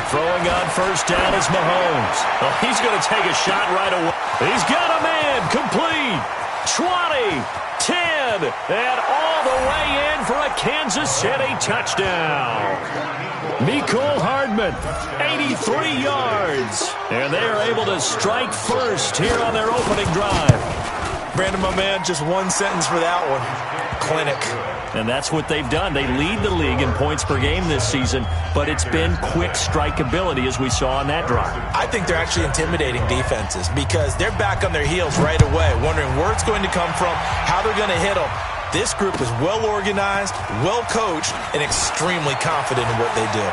Throwing on first down is Mahomes. Oh, he's going to take a shot right away. He's got a man. Complete. 20, 10, and all the way in for a Kansas City touchdown. Mecole Hardman, 83 yards. And they are able to strike first here on their opening drive. Brandon, my man, just one sentence for that one. Clinic. And that's what they've done. They lead the league in points per game this season, but it's been quick strikeability as we saw on that drive. I think they're actually intimidating defenses because they're back on their heels right away, wondering where it's going to come from, how they're going to hit them. This group is well organized, well coached, and extremely confident in what they do.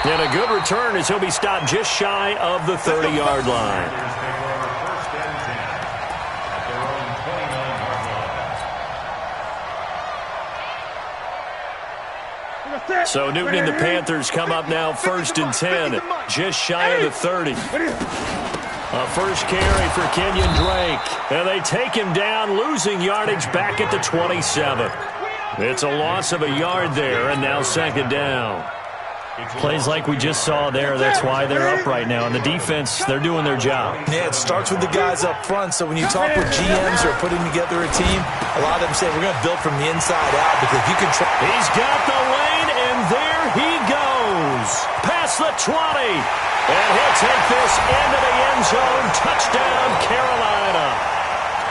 And a good return as he'll be stopped just shy of the 30-yard line. So Newton and the Panthers come up now first and 10, just shy of the 30. A first carry for Kenyon Drake. And they take him down, losing yardage back at the 27. It's a loss of a yard there, and now second down. Plays like we just saw there, that's why they're up right now. And the defense, they're doing their job. Yeah, it starts with the guys up front. So when you talk with GMs who are putting together a team, a lot of them say we're going to build from the inside out because you can try. He's got the lane, and there he goes. Past the 20. And he'll take this into the end zone. Touchdown, Carolina.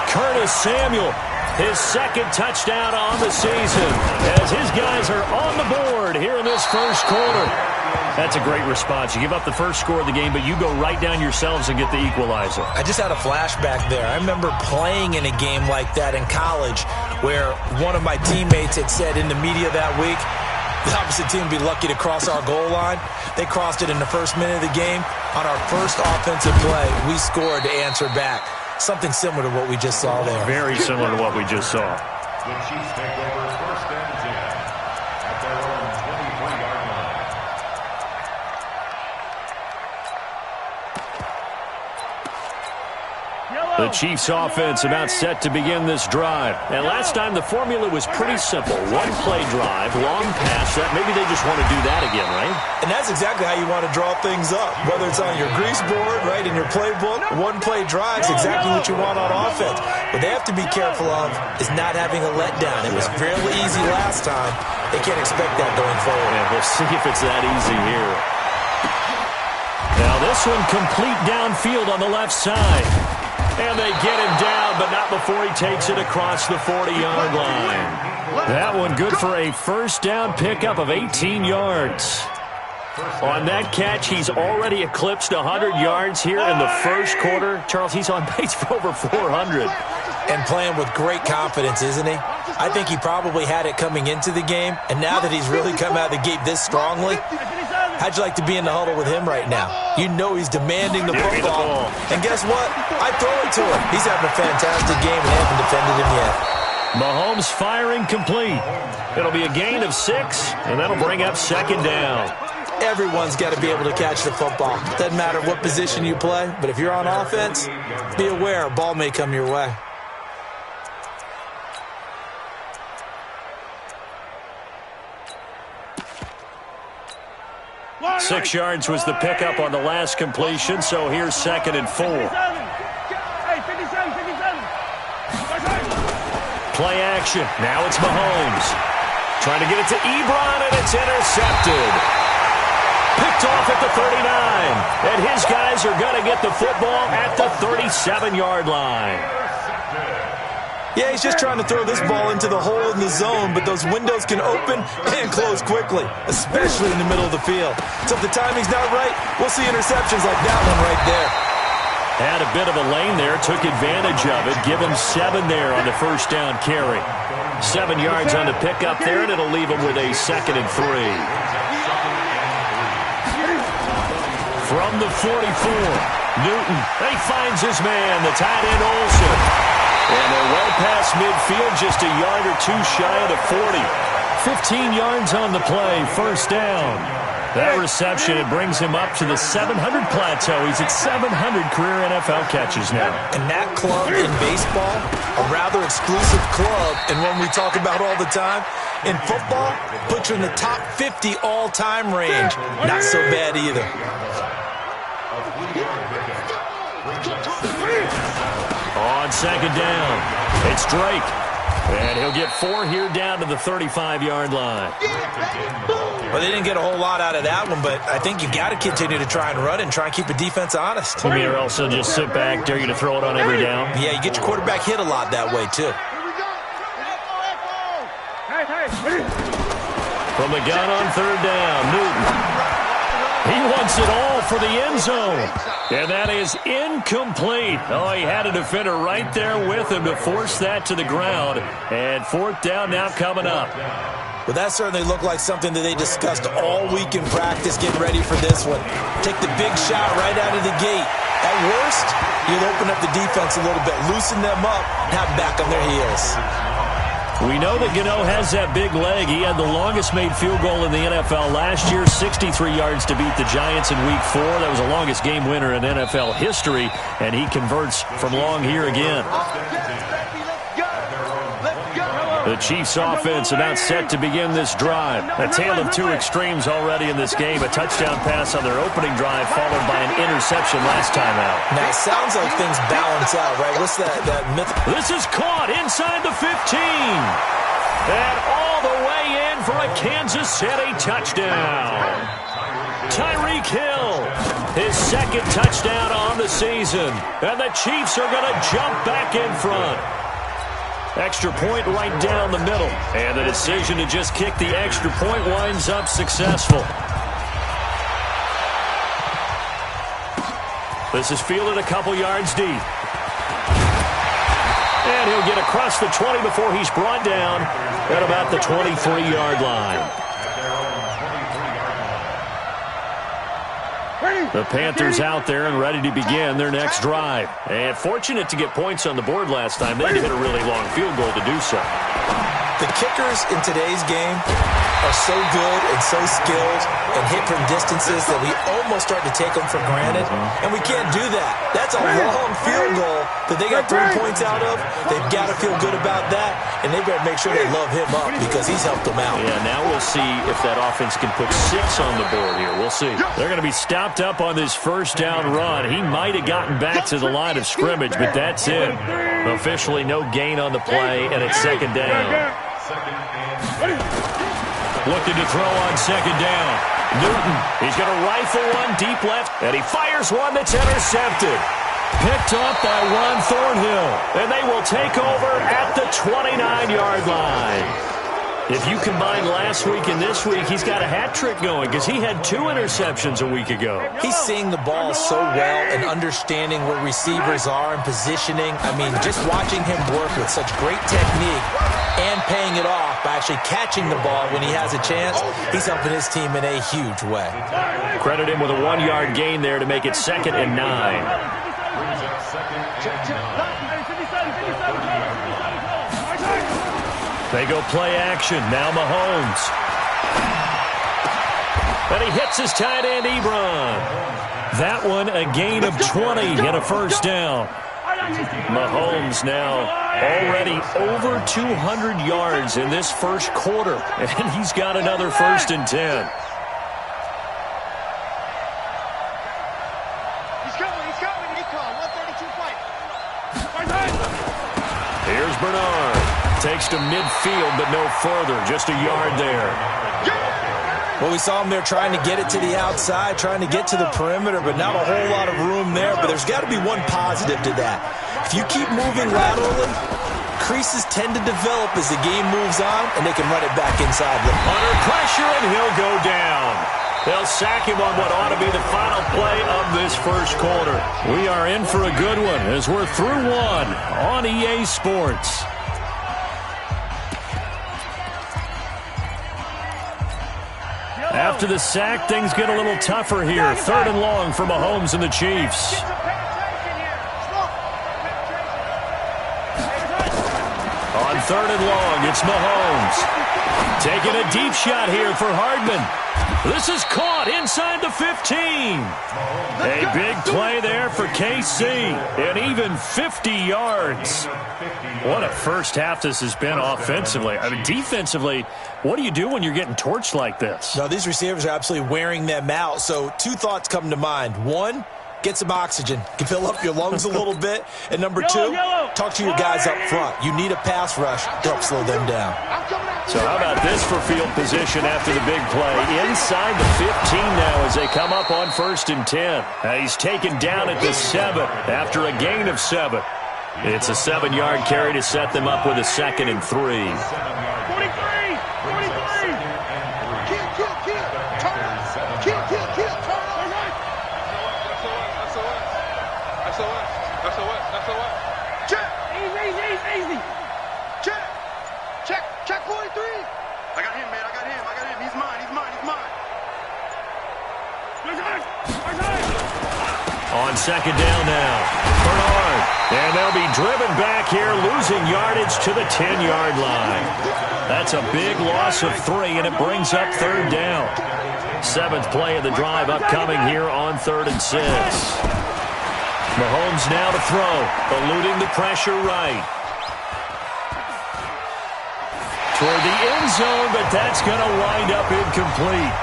Curtis Samuel, his second touchdown on the season as his guys are on the board here in this first quarter. That's a great response. You give up the first score of the game, but you go right down yourselves and get the equalizer. I just had a flashback there. I remember playing in a game like that in college where one of my teammates had said in the media that week, the opposite team would be lucky to cross our goal line. They crossed it in the first minute of the game. On our first offensive play, we scored to answer back. Something similar to what we just saw there. Very similar to what we just saw. The Chiefs take over first and 10 at their own 23-yard line. The Chiefs offense about set to begin this drive. And last time the formula was pretty simple. One play drive, long pass. Maybe they just want to do that again, right? And that's exactly how you want to draw things up. Whether it's on your grease board, right, in your playbook, one play drive is exactly what you want on offense. What they have to be careful of is not having a letdown. It was fairly easy last time. They can't expect that going forward. Yeah, we'll see if it's that easy here. Now this one complete downfield on the left side. And they get him down, but not before he takes it across the 40-yard line. That one good for a first down pickup of 18 yards. On that catch, he's already eclipsed 100 yards here in the first quarter. Charles, he's on pace for over 400. And playing with great confidence, isn't he? I think he probably had it coming into the game, and now that he's really come out of the gate this strongly, how'd you like to be in the huddle with him right now? You know he's demanding the football. And guess what? I throw it to him. He's having a fantastic game and haven't defended him yet. Mahomes firing complete. It'll be a gain of 6, and that'll bring up second down. Everyone's got to be able to catch the football. Doesn't matter what position you play, but if you're on offense, be aware a ball may come your way. Six yards was the pickup on the last completion, so here's second and 4. Play action. Now it's Mahomes. Trying to get it to Ebron, and it's intercepted. Picked off at the 39. And his guys are going to get the football at the 37-yard line. Yeah, he's just trying to throw this ball into the hole in the zone, but those windows can open and close quickly, especially in the middle of the field. So if the timing's not right, we'll see interceptions like that one right there. Had a bit of a lane there, took advantage of it. Give him 7 there on the first down carry. 7 yards on the pickup there, and it'll leave him with a second and 3. From the 44, Newton. He finds his man, the tight end Olsen. And they're well past midfield, just a yard or two shy of the 40. 15 yards on the play, first down. That reception, it brings him up to the 700 plateau. He's at 700 career NFL catches now. And that club in baseball, a rather exclusive club, and one we talk about all the time. In football, puts you in the top 50 all-time range. Not so bad either. On second down, it's Drake. And he'll get 4 here down to the 35-yard line. Well, they didn't get a whole lot out of that one, but I think you got to continue to try and run it and try and keep the defense honest. You mean, or else they'll just sit back, dare you to throw it on every down? Yeah, you get your quarterback hit a lot that way, too. From the gun on third down, Newton. He wants it all for the end zone. And that is incomplete. Oh, he had a defender right there with him to force that to the ground. And fourth down now coming up. But that certainly looked like something that they discussed all week in practice, getting ready for this one. Take the big shot right out of the gate. At worst, you'll open up the defense a little bit, loosen them up, and have them back on their heels. We know that Gano has that big leg. He had the longest made field goal in the NFL last year, 63 yards to beat the Giants in Week 4. That was the longest game winner in NFL history, and he converts from long here again. The Chiefs' offense about set to begin this drive. A tale of two extremes already in this game. A touchdown pass on their opening drive, followed by an interception last time out. Now, it sounds like things balance out, right? What's that myth? This is caught inside the 15. And all the way in for a Kansas City touchdown. Tyreek Hill, his second touchdown on the season. And the Chiefs are going to jump back in front. Extra point right down the middle. And the decision to just kick the extra point winds up successful. This is fielded a couple yards deep. And he'll get across the 20 before he's brought down at about the 23-yard line. The Panthers out there and ready to begin their next drive. And fortunate to get points on the board last time. They hit a really long field goal to do so. The kickers in today's game are so good and so skilled and hit from distances that we almost start to take them for granted, and we can't do that. That's a long field goal that they got 3 points out of. They've got to feel good about that, and they better make sure they love him up because he's helped them out. Yeah, now we'll see if that offense can put 6 on the board here. We'll see. They're going to be stopped up on this first down run. He might have gotten back to the line of scrimmage, but that's it. Officially no gain on the play, and it's second down. Looking to throw on second down. Newton, he's going to rifle one deep left, and he fires one that's intercepted. Picked up by Ron Thornhill, and they will take over at the 29-yard line. If you combine last week and this week, he's got a hat trick going because he had 2 interceptions a week ago. He's seeing the ball so well and understanding where receivers are and positioning. I mean, just watching him work with such great technique and paying it off by actually catching the ball when he has a chance, he's helping his team in a huge way. Credit him with a 1-yard gain there to make it 2nd and 9. They go play action. Now Mahomes. And he hits his tight end, Ebron. That one a gain of 20 and a first down. Mahomes now already over 200 yards in this first quarter. And he's got another 1st and 10. Here's Bernard. Takes to midfield, but no further. Just a yard there. Well, we saw him there trying to get it to the outside, trying to get to the perimeter, but not a whole lot of room there. But there's got to be one positive to that. If you keep moving laterally, creases tend to develop as the game moves on, and they can run it back inside. Under pressure, and he'll go down. They'll sack him on what ought to be the final play of this first quarter. We are in for a good one as we're through one on EA Sports. After the sack, things get a little tougher here. 3rd and long for Mahomes and the Chiefs. On 3rd and long, it's Mahomes. Taking a deep shot here for Hardman. This is caught inside the 15. A big play there for KC, and even 50 yards. What a first half this has been offensively. I mean, defensively, what do you do when you're getting torched like this? No, these receivers are absolutely wearing them out. So 2 thoughts come to mind. 1, get some oxygen. You fill up your lungs a little bit. And number 2, talk to your guys up front. You need a pass rush to help slow them down. So how about this for field position after the big play? Inside the 15 now as they come up on 1st and 10. He's taken down at the 7 after a gain of 7. It's a 7-yard carry to set them up with a 2nd and 3. 43! 43! Kill! Check! Easy! Check 43! I got him, man. He's mine. On 2nd down now, Bernard. And they'll be driven back here, losing yardage to the 10-yard line. That's a big loss of 3, and it brings up 3rd down. 7th play of the drive upcoming here on 3rd and 6. Mahomes now to throw, eluding the pressure right. Toward the end zone, but that's going to wind up incomplete.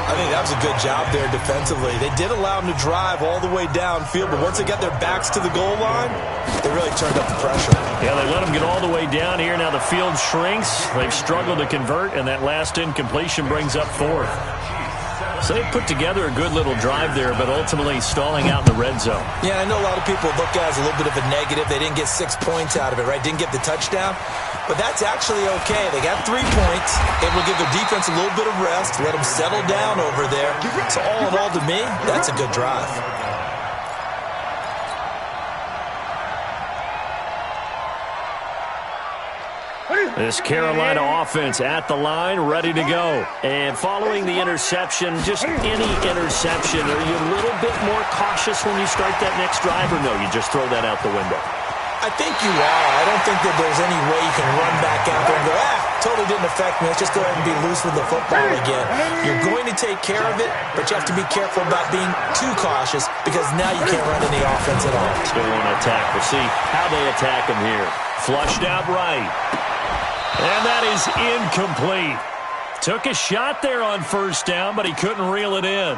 I think that was a good job there defensively. They did allow them to drive all the way downfield, but once they got their backs to the goal line, they really turned up the pressure. Yeah, they let them get all the way down here. Now the field shrinks. They've struggled to convert, and that last incompletion brings up 4th. So they put together a good little drive there, but ultimately stalling out in the red zone. Yeah, I know a lot of people look at it as a little bit of a negative. They didn't get 6 points out of it, right? Didn't get the touchdown. But that's actually okay. They got 3 points. It will give their defense a little bit of rest, let them settle down over there. So all in all, to me, that's a good drive. This Carolina offense at the line, ready to go. And following the interception, just any interception, are you a little bit more cautious when you start that next drive, or no, you just throw that out the window? I think you are. I don't think that there's any way you can run back out there and go, totally didn't affect me. Let's just go ahead and be loose with the football again. You're going to take care of it, but you have to be careful about being too cautious because now you can't run any offense at all. Still want to attack. We'll see how they attack him here. Flushed out right. And that is incomplete. Took a shot there on 1st down, but he couldn't reel it in.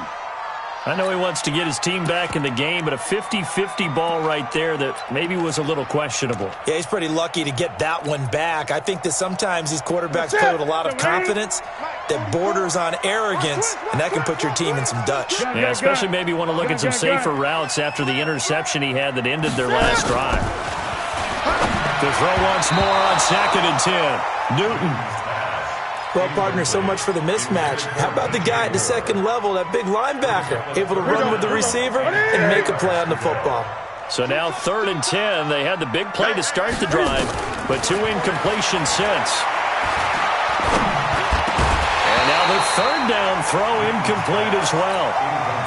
I know he wants to get his team back in the game, but a 50-50 ball right there that maybe was a little questionable. Yeah, he's pretty lucky to get that one back. I think that sometimes these quarterbacks play with a lot of confidence that borders on arrogance, and that can put your team in some Dutch. Yeah, especially maybe want to look at some safer routes after the interception he had that ended their last drive. To throw once more on 2nd and 10. Newton. Well, partner, so much for the mismatch. How about the guy at the 2nd level, that big linebacker, able to run with the receiver and make a play on the football? So now 3rd and 10. They had the big play to start the drive, but 2 incompletions since. And now the 3rd down throw incomplete as well.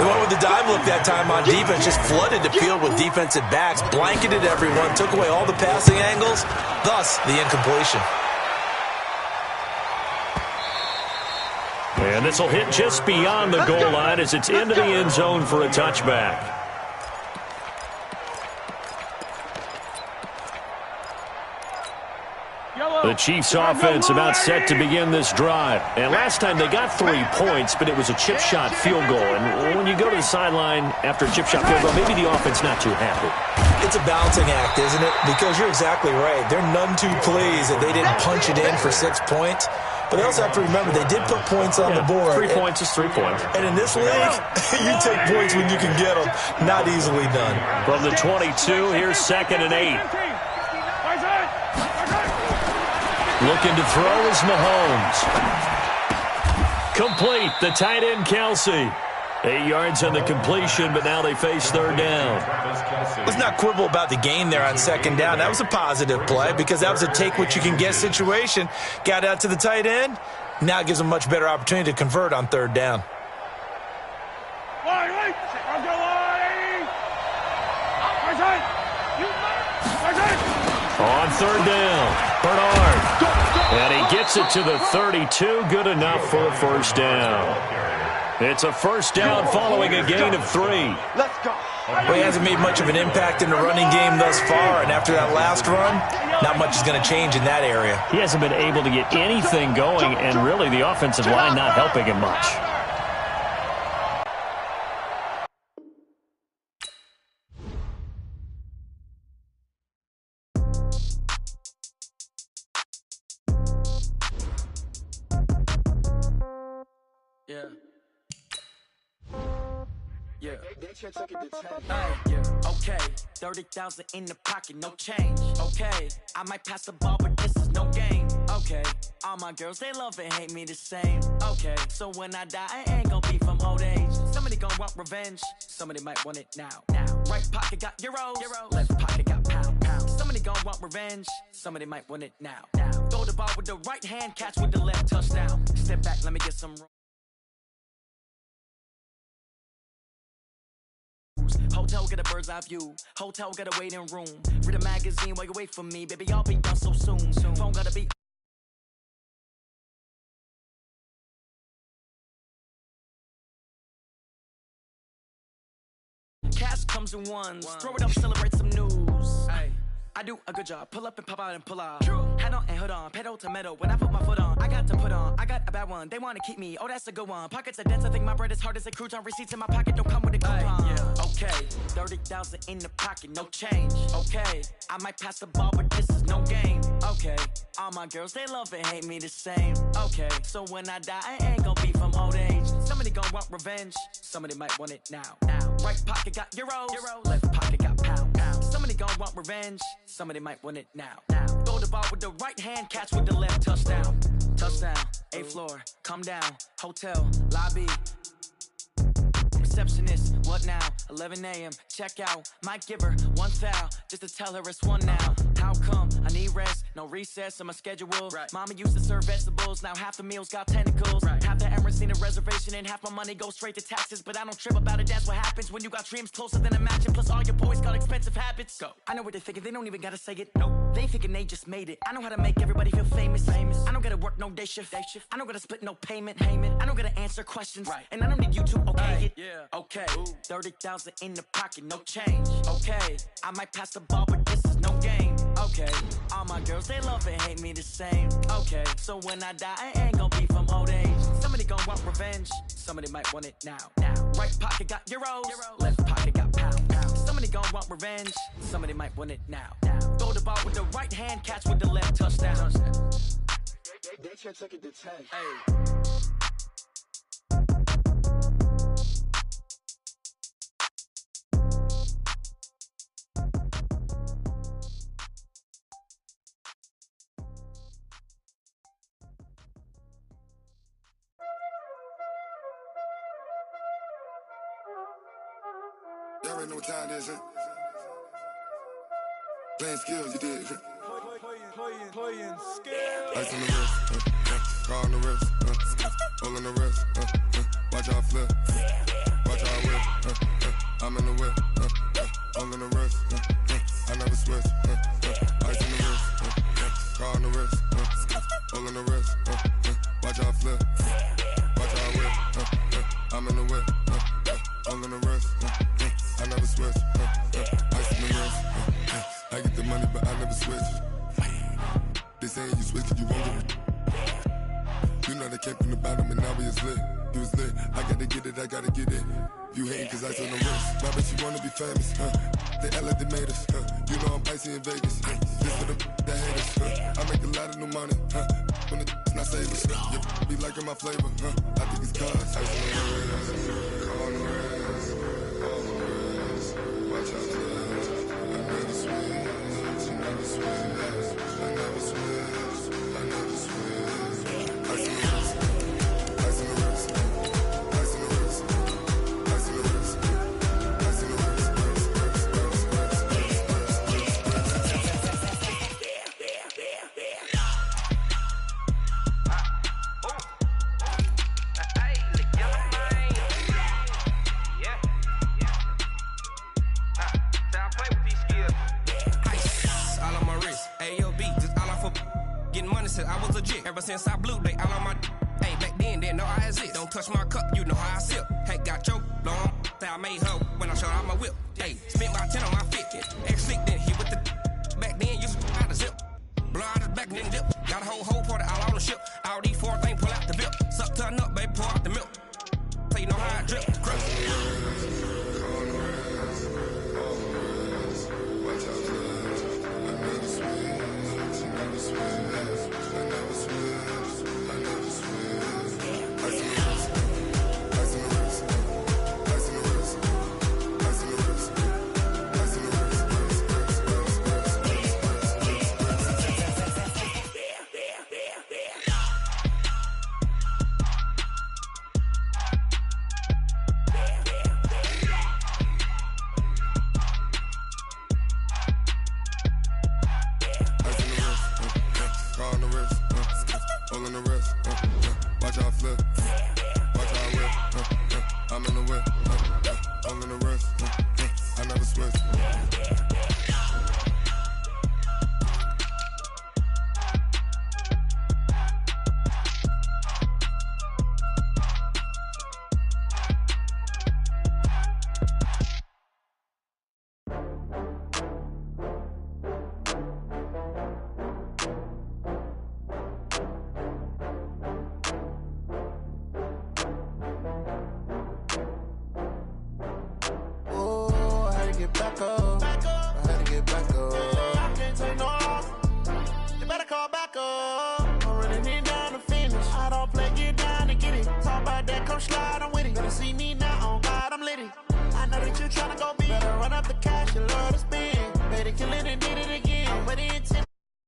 They went with the dive look that time on defense, just flooded the field with defensive backs, blanketed everyone, took away all the passing angles, thus the incompletion. And this will hit just beyond the goal line as it's into the end zone for a touchback. The Chiefs offense about set to begin this drive. And last time they got 3 points, but it was a chip shot field goal. And when you go to the sideline after a chip shot field goal, maybe the offense not too happy. It's a balancing act, isn't it? Because you're exactly right. They're none too pleased that they didn't punch it in for 6 points. But they also have to remember they did put points on the board. 3 points is 3 points. And in this league, you take points when you can get them. Not easily done. From the 22, here's 2nd and 8. Looking to throw is Mahomes. Complete, the tight end Kelsey. 8 yards on the completion, but now they face 3rd down. Let's not quibble about the gain there on 2nd down. That was a positive play because that was a take-what-you-can-get situation. Got out to the tight end. Now it gives them a much better opportunity to convert on 3rd down. On 3rd down, Bernard. And he gets it to the 32. Good enough for a first down. It's a first down following a gain of 3. Let's go. Well, he hasn't made much of an impact in the running game thus far, and after that last run, not much is going to change in that area. He hasn't been able to get anything going, and really the offensive line not helping him much. Okay, 30,000 in the pocket, no change. Okay, I might pass the ball, but this is no game. Okay, all my girls, they love and hate me the same. Okay, so when I die, I ain't gonna be from old age. Somebody gonna want revenge, somebody might want it now. Right pocket got euros, left pocket got pound. Somebody gonna want revenge, somebody might want it now. Throw the ball with the right hand, catch with the left, touchdown. Step back, let me get some. Hotel get a bird's eye view. Hotel got a waiting room. Read a magazine while you wait for me. Baby, I'll be done so soon. Phone gotta be. Cash comes in ones. Throw it up, celebrate some news. Ay. I do a good job. Pull up and pop out and pull out. True. Head on and hood on. Pedal to metal. When I put my foot on, I got to put on. I got a bad one. They want to keep me. Oh, that's a good one. Pockets are dense. I think my bread is hard as a crouton. Receipts in my pocket don't come with a coupon. Yeah. Okay. 30,000 in the pocket. No change. Okay. I might pass the ball, but this is no game. Okay. All my girls, they love and hate me the same. Okay. So when I die, I ain't gonna be from old age. Somebody gonna want revenge. Somebody might want it now. Right pocket got euros. Left pocket got pound. Somebody gonna want revenge. Somebody might want it now. Throw the ball with the right hand, catch with the left, touchdown. Touchdown, 8th floor, come down, hotel, lobby. Receptionist, what now? 11 a.m., check out. Might give her one foul, just to tell her it's one now. How come? I need rest, no recess on my schedule. Right. Mama used to serve vegetables, now half the meals got tentacles. Right. Half the Emirates need a reservation and half my money goes straight to taxes. But I don't trip about it, that's what happens when you got dreams closer than a match. And plus all your boys got expensive habits. Go. I know what they're thinking, they don't even gotta say it. Nope. They thinking they just made it. I know how to make everybody feel famous. I don't gotta work no day shift. I don't gotta split no payment. I don't gotta answer questions. Right. And I don't need you to okay it. Yeah. Okay, 30,000 in the pocket, no change. Okay, I might pass the ball, but this is no game. Okay, all my girls, they love and hate me the same. Okay, so when I die, I ain't gonna be from old age. Somebody gonna want revenge, somebody might want it now. Right pocket got euros, left pocket got pound. Somebody gonna want revenge, somebody might want it now. Throw the ball with the right hand, catch with the left, touchdown. They can't take it to 10. Hey. Y'all already know what time it is, huh? Playing skills, you did. Playing skills. Ice on the wrist, car on the wrist, hole in the wrist, watch out flip, watch out whip, I'm in the whip, hole in the wrist, I never switch, ice on the wrist, car on the wrist, hole in the wrist, watch out flip, watch out whip, I'm in the whip, hole in the wrist, I never switch, ice on the wrist, I get the money but I never switch. They saying you switch, you won't get it. You know they came from the bottom and now we is lit. You was lit, I gotta get it, I gotta get it. You hating cause I on the wrist. My bitch, you wanna be famous, They act like they made us, You know I'm icy in Vegas, This for the that hate us, I make a lot of new money, When it's not savers, You be liking my flavor, I think it's cause I on the wrist, on the wrist, on the wrist. Watch out, I never switch, I never switch. I never switch, I never switch. Ice in the wrist, ice in the wrist, ice in the wrist, ice in the wrist, ice in the wrist, Ever since I blew, they all on my. Hey, back then, didn't know I exist. Don't touch my cup, you know how I sip. Hey, got your long. I made her when I showed out my whip. Hey, spent about 10 on my fit. Ex-flick, then hit with the. Back then, used to out the zip. Blow out the back, then dip. Got a whole party all on the ship. All these four things pull out the bip. Suck, turn up, baby, pour out the milk. So you know how I drip. Get back up. I had to get back up. I can't take no loss. You better call back up. I'm running it down to finish. I don't play, get down to get it. Talk about that, come slide, I'm with it. Better see me now, on God, I'm litty. I know that you tryna go big. Better run up the cash, you love to spend. Better kill it and did it again. I'm with it.